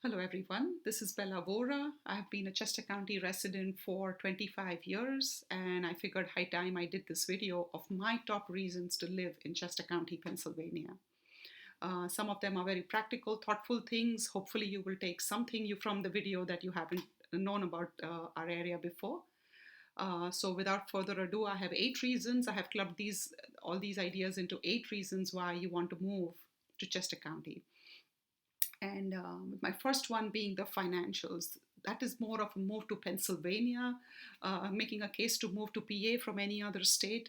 Hello everyone, this is Bella Vora. I've been a Chester County resident for 25 years and I figured high time I did this video of my top reasons to live in Chester County, Pennsylvania. Some of them are very practical, thoughtful things. Hopefully you will take something from the video that you haven't known about our area before. So without further ado, I have 8 reasons. I have clubbed all these ideas into 8 reasons why you want to move to Chester County. And my first one being the financials. That is more of a move to Pennsylvania, making a case to move to PA from any other state,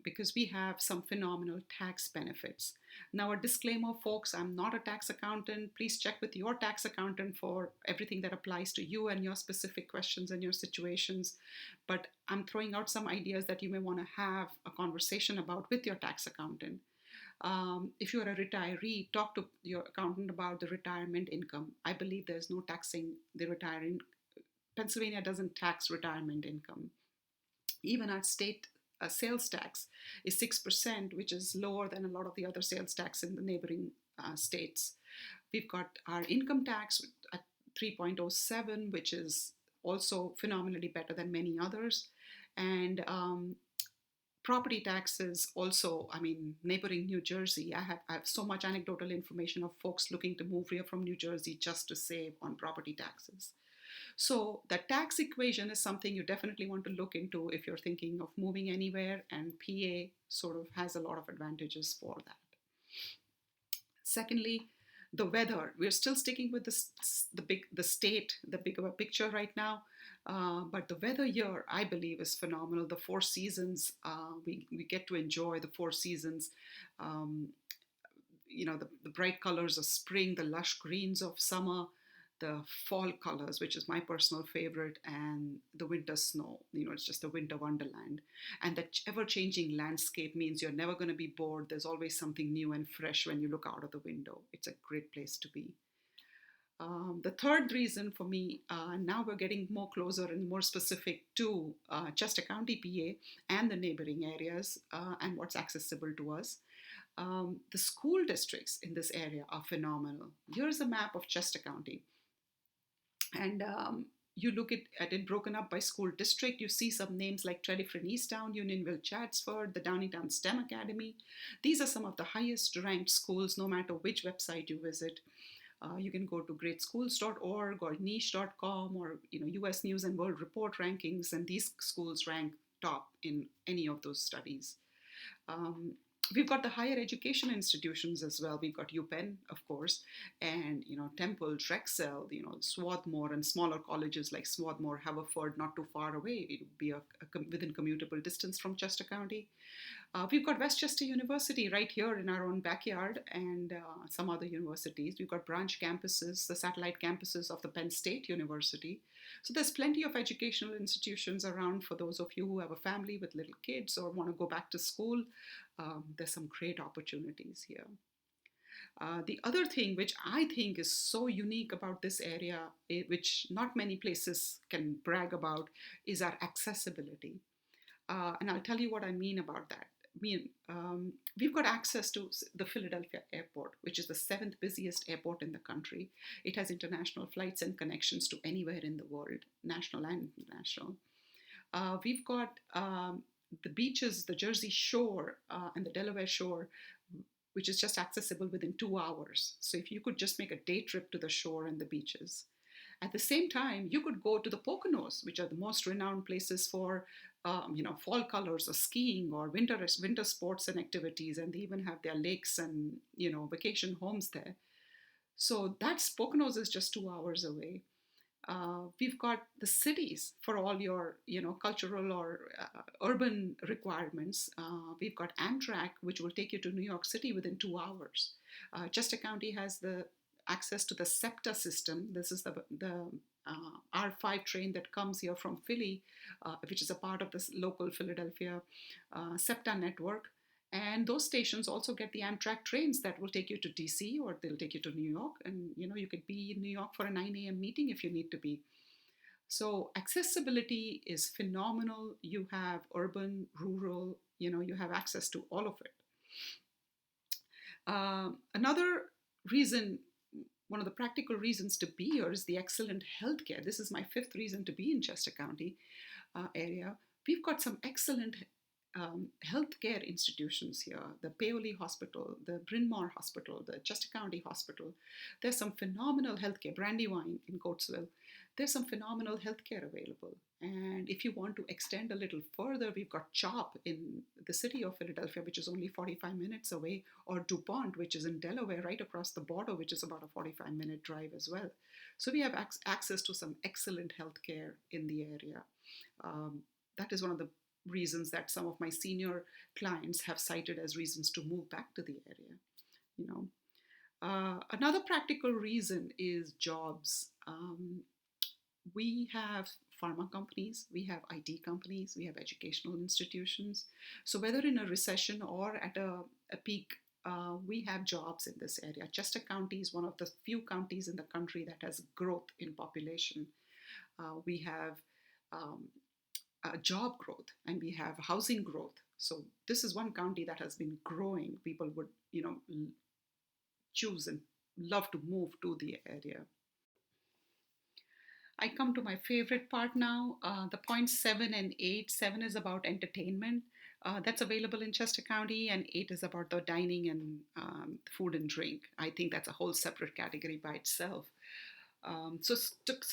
because we have some phenomenal tax benefits. Now, a disclaimer, folks, I'm not a tax accountant. Please check with your tax accountant for everything that applies to you and your specific questions and your situations. But I'm throwing out some ideas that you may want to have a conversation about with your tax accountant. If you're a retiree, talk to your accountant about the retirement income. I believe there's no taxing the retiring. Pennsylvania doesn't tax retirement income. Even our state sales tax is 6%, which is lower than a lot of the other sales tax in the neighboring states. We've got our income tax at 3.07, which is also phenomenally better than many others. And property taxes also, neighboring New Jersey, I have so much anecdotal information of folks looking to move here from New Jersey just to save on property taxes. So the tax equation is something you definitely want to look into if you're thinking of moving anywhere, and PA sort of has a lot of advantages for that. Secondly, the weather. We're still sticking with the bigger picture right now, but the weather here, I believe, is phenomenal. The 4 seasons, we get to enjoy the 4 seasons. The bright colors of spring, the lush greens of summer, the fall colors, which is my personal favorite, and the winter snow. It's just a winter wonderland. And the ever-changing landscape means you're never going to be bored. There's always something new and fresh when you look out of the window. It's a great place to be. The third reason for me, now we're getting more closer and more specific to Chester County, PA, and the neighboring areas, and what's accessible to us. The school districts in this area are phenomenal. Here's a map of Chester County. And you look at it broken up by school district, you see some names like Trelifrin Easttown, Unionville Chaddsford, the Downingtown STEM Academy. These are some of the highest ranked schools, no matter which website you visit. You can go to greatschools.org or niche.com or US News and World Report rankings, and these schools rank top in any of those studies. We've got the higher education institutions as well. We've got UPenn, of course, and Temple, Drexel, Swarthmore, and smaller colleges like Swarthmore, Haverford, not too far away. It would be within commutable distance from Chester County. We've got Westchester University right here in our own backyard, and some other universities. We've got branch campuses, the satellite campuses of the Penn State University. So there's plenty of educational institutions around for those of you who have a family with little kids or want to go back to school. There's some great opportunities here. The other thing which I think is so unique about this area, which not many places can brag about, is our accessibility. And I'll tell you what I mean about that. We've got access to the Philadelphia airport, which is the 7th busiest airport in the country. It has international flights and connections to anywhere in the world, national and international. We've got the beaches, the Jersey Shore and the Delaware Shore, which is just accessible within 2 hours. So if you could just make a day trip to the shore and the beaches. At the same time, you could go to the Poconos, which are the most renowned places for fall colors or skiing or winter sports and activities, and they even have their lakes and vacation homes there. So Poconos is just 2 hours away. We've got the cities for all your cultural or urban requirements. We've got Amtrak, which will take you to New York City within 2 hours. Chester County has the access to the SEPTA system. This is the R5 train that comes here from Philly, which is a part of this local Philadelphia SEPTA network. And those stations also get the Amtrak trains that will take you to DC or they'll take you to New York. And you could be in New York for a 9 a.m. meeting if you need to be. So accessibility is phenomenal. You have urban, rural, you have access to all of it. Another reason one of the practical reasons to be here is the excellent healthcare. This is my fifth reason to be in Chester County area. We've got some excellent healthcare institutions here, the Paoli Hospital, the Bryn Mawr Hospital, the Chester County Hospital. There's some phenomenal healthcare, Brandywine in Coatesville. There's some phenomenal healthcare available. And if you want to extend a little further, we've got CHOP in the city of Philadelphia, which is only 45 minutes away, or Dupont, which is in Delaware, right across the border, which is about a 45-minute drive as well. So we have access to some excellent healthcare in the area. That is one of the reasons that some of my senior clients have cited as reasons to move back to the area. You know, another practical reason is jobs. We have pharma companies, we have IT companies, we have educational institutions. So whether in a recession or at a peak, we have jobs in this area. Chester County is one of the few counties in the country that has growth in population. We have job growth and we have housing growth. So this is one county that has been growing. People would, choose and love to move to the area. I come to my favorite part now, the points 7 and 8. 7 is about entertainment. That's available in Chester County, and 8 is about the dining and food and drink. I think that's a whole separate category by itself. So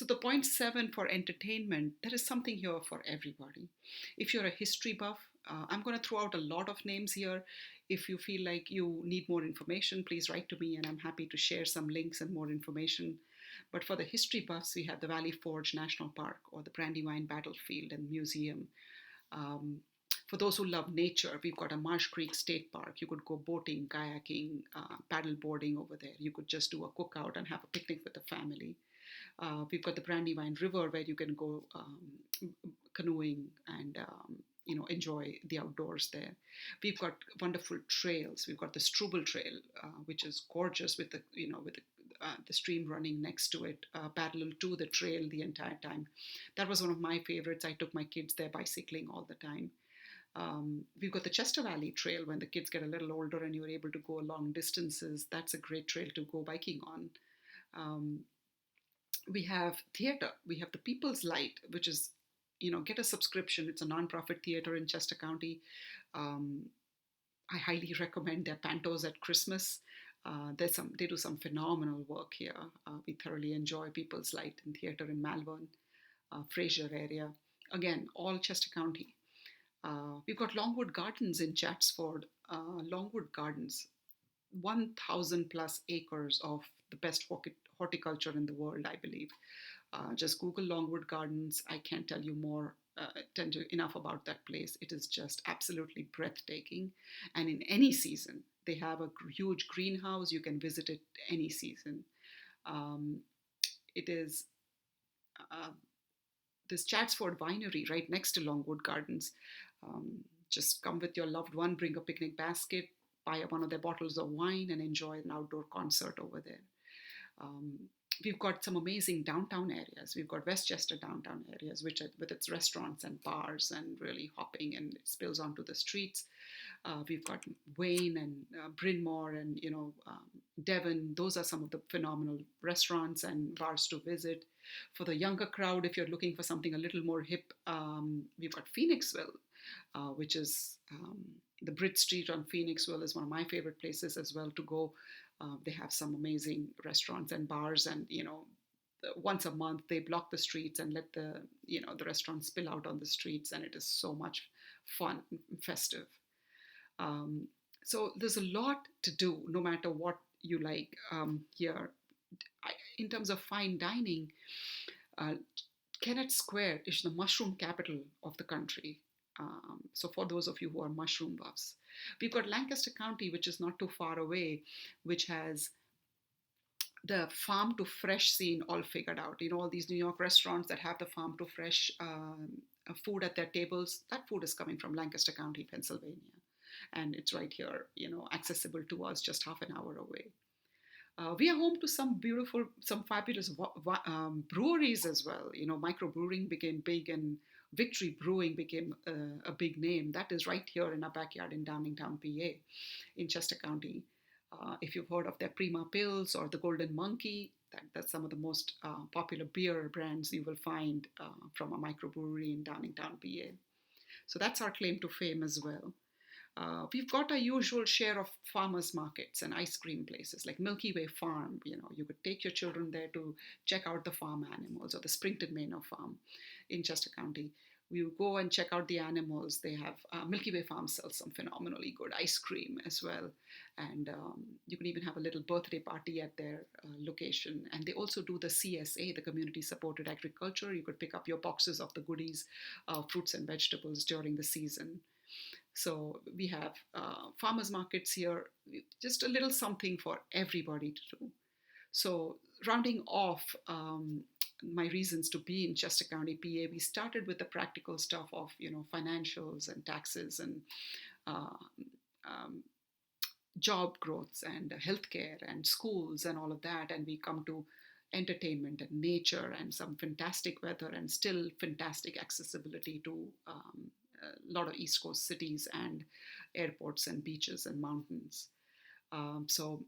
the point 7 for entertainment, there is something here for everybody. If you're a history buff, I'm going to throw out a lot of names here. If you feel like you need more information, please write to me and I'm happy to share some links and more information. But for the history buffs, we have the Valley Forge National Park or the Brandywine Battlefield and Museum. For those who love nature, we've got a Marsh Creek State Park. You could go boating, kayaking, paddle boarding over there. You could just do a cookout and have a picnic with the family. We've got the Brandywine River where you can go canoeing and enjoy the outdoors there. We've got wonderful trails. We've got the Struble Trail, which is gorgeous with the stream running next to it, parallel to the trail the entire time. That was one of my favorites. I took my kids there bicycling all the time. We've got the Chester Valley Trail when the kids get a little older and you're able to go long distances. That's a great trail to go biking on. We have theater. We have the People's Light, which is, get a subscription. It's a nonprofit theater in Chester County. I highly recommend their pantos at Christmas. They do some phenomenal work here. We thoroughly enjoy People's Light in theater in Malvern, Fraser area. Again, all Chester County. We've got Longwood Gardens in Chaddsford. Longwood Gardens, 1,000 plus acres of the best horticulture in the world, I believe. Just Google Longwood Gardens. I can't tell you enough about that place. It is just absolutely breathtaking. And in any season, they have a huge greenhouse. You can visit it any season. It is this Chaddsford Winery right next to Longwood Gardens. Just come with your loved one, bring a picnic basket, buy one of their bottles of wine and enjoy an outdoor concert over there. We've got some amazing downtown areas. We've got Westchester downtown areas, which with its restaurants and bars and really hopping and it spills onto the streets. We've got Wayne and Bryn Mawr and Devon. Those are some of the phenomenal restaurants and bars to visit. For the younger crowd, if you're looking for something a little more hip, we've got Phoenixville, which is the Bridge Street on Phoenixville is one of my favorite places as well to go. They have some amazing restaurants and bars, and once a month they block the streets and let the restaurants spill out on the streets, and it is so much fun and festive. So there's a lot to do, no matter what you like here. In terms of fine dining, Kennett Square is the mushroom capital of the country. So for those of you who are mushroom buffs, we've got Lancaster County, which is not too far away, which has the farm to fresh scene all figured out. All these New York restaurants that have the farm to fresh food at their tables, that food is coming from Lancaster County, Pennsylvania. And it's right here, accessible to us just half an hour away. We are home to some fabulous breweries as well. Microbrewing became big and Victory Brewing became a big name. That is right here in our backyard in Downingtown, PA, in Chester County. If you've heard of their Prima pills or the Golden Monkey, that's some of the most popular beer brands you will find from a microbrewery in Downingtown, PA. So that's our claim to fame as well. We've got a usual share of farmers markets and ice cream places like Milky Way Farm. You could take your children there to check out the farm animals, or the Springton Manor Farm in Chester County. We go and check out the animals. They have Milky Way Farm sells some phenomenally good ice cream as well, and you can even have a little birthday party at their location. And they also do the CSA, the Community Supported Agriculture. You could pick up your boxes of the goodies, fruits and vegetables during the season. So we have farmers markets here, just a little something for everybody to do. So rounding off my reasons to be in Chester County, PA, we started with the practical stuff of financials and taxes and uh, um, job growths and healthcare and schools and all of that, and we come to entertainment and nature and some fantastic weather and still fantastic accessibility to a lot of East Coast cities and airports and beaches and mountains. So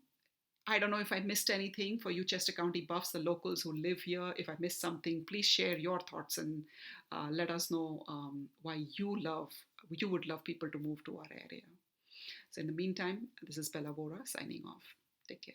I don't know if I missed anything for you Chester County buffs, the locals who live here. If I missed something, please share your thoughts and let us know why you would love people to move to our area. So in the meantime, this is Bella Vora signing off. Take care.